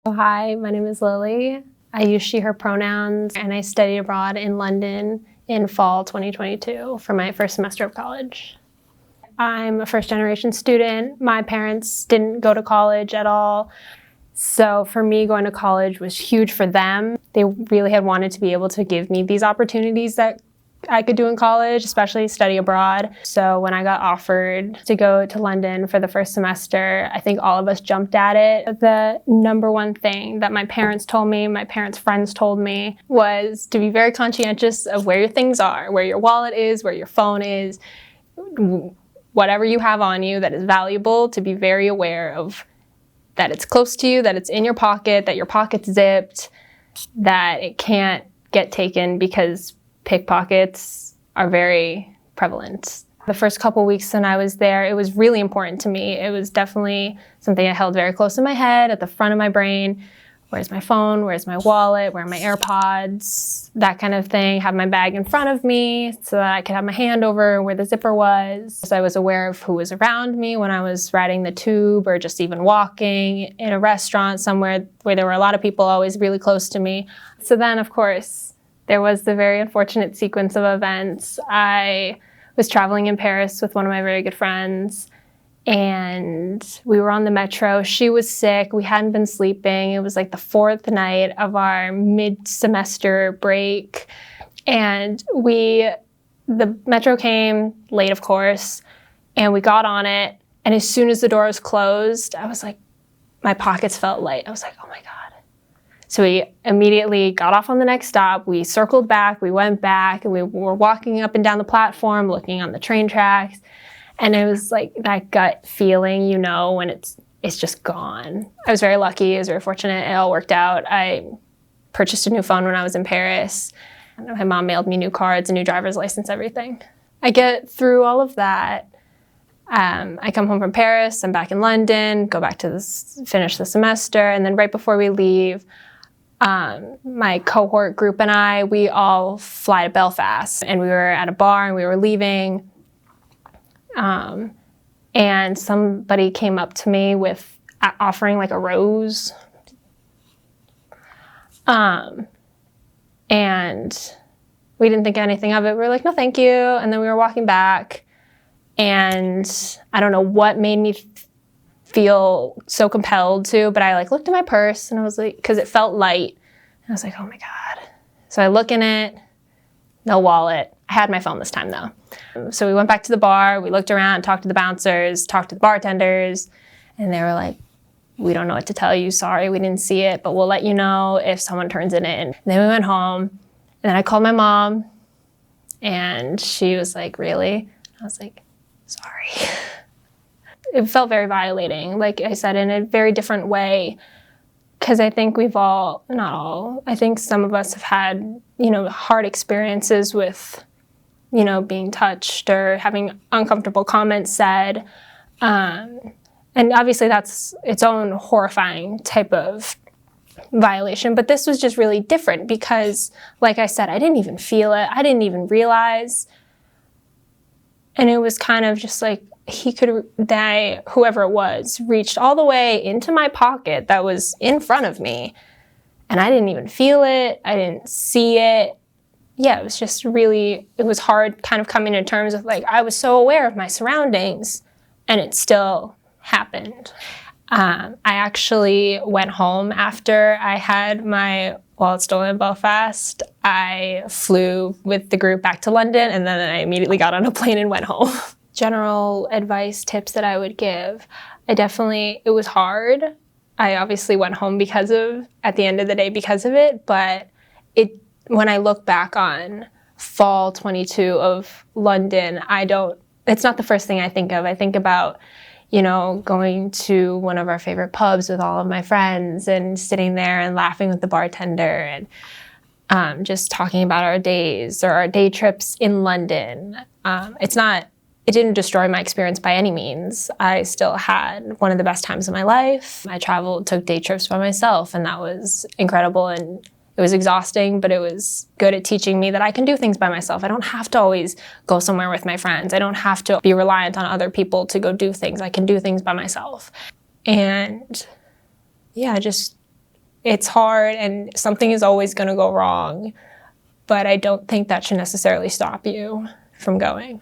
Hi, my name is Lily. I use she, her pronouns, and I studied abroad in London in fall 2022 for my first semester of college. I'm a first-generation student. My parents didn't go to college at all. So for me, going to college was huge for them. They really had wanted to be able to give me these opportunities that I could do in college, especially study abroad. So when I got offered to go to London for the first semester, I think all of us jumped at it. The number one thing that my parents told me, my parents' friends told me, was to be very conscientious of where your things are, where your wallet is, where your phone is, whatever you have on you that is valuable, to be very aware of that it's close to you, that it's in your pocket, that your pocket's zipped, that it can't get taken because pickpockets are very prevalent. The first couple weeks when I was there, it was really important to me. It was definitely something I held very close in my head, at the front of my brain. Where's my phone? Where's my wallet? Where are my AirPods? That kind of thing. Have my bag in front of me so that I could have my hand over where the zipper was. So I was aware of who was around me when I was riding the tube or just even walking in a restaurant somewhere where there were a lot of people always really close to me. So then, of course, there was the very unfortunate sequence of events. I was traveling in Paris with one of my very good friends, and we were on the metro. She was sick. We hadn't been sleeping. It was like the fourth night of our mid-semester break, and the metro came late, of course, and we got on it, and as soon as the doors closed, I was like, my pockets felt light. I was like, oh my God. So we immediately got off on the next stop. We circled back, we went back, and we were walking up and down the platform, looking on the train tracks. And it was like that gut feeling, when it's just gone. I was very lucky, I was very fortunate, it all worked out. I purchased a new phone when I was in Paris. My mom mailed me new cards, a new driver's license, everything. I get through all of that. I come home from Paris, I'm back in London, go back to finish the semester, and then right before we leave, my cohort group and I, we all fly to Belfast, and we were at a bar and we were leaving, and somebody came up to me with offering like a rose, and we didn't think anything of it. We were like, no, thank you. And then we were walking back, and I don't know what made me feel so compelled to, but I looked at my purse and I was like, because it felt light. And I was like, oh my God. So I look in it, no wallet. I had my phone this time though. So we went back to the bar, we looked around, talked to the bouncers, talked to the bartenders, and they were like, we don't know what to tell you. Sorry, we didn't see it, but we'll let you know if someone turns it in. And then we went home, and then I called my mom, and she was like, really? I was like, sorry. It felt very violating, like I said, in a very different way, because I think we've all, not all, I think some of us have had, hard experiences with, being touched or having uncomfortable comments said. And obviously that's its own horrifying type of violation, but this was just really different because, like I said, I didn't even feel it. I didn't even realize. And it was kind of just like, whoever it was, reached all the way into my pocket that was in front of me, and I didn't even feel it. I didn't see it. Yeah, it was just really, it was hard kind of coming to terms with I was so aware of my surroundings, and it still happened. I actually went home after I had my wallet stolen in Belfast. I flew with the group back to London, and then I immediately got on a plane and went home. General advice, tips that I would give. It was hard. I obviously went home at the end of the day because of it, but when I look back on fall 22 of London, it's not the first thing I think of. I think about, going to one of our favorite pubs with all of my friends and sitting there and laughing with the bartender and just talking about our days or our day trips in London. It didn't destroy my experience by any means. I still had one of the best times of my life. I traveled, took day trips by myself, and that was incredible. And it was exhausting, but it was good at teaching me that I can do things by myself. I don't have to always go somewhere with my friends. I don't have to be reliant on other people to go do things. I can do things by myself. And yeah, just it's hard and something is always going to go wrong, but I don't think that should necessarily stop you from going.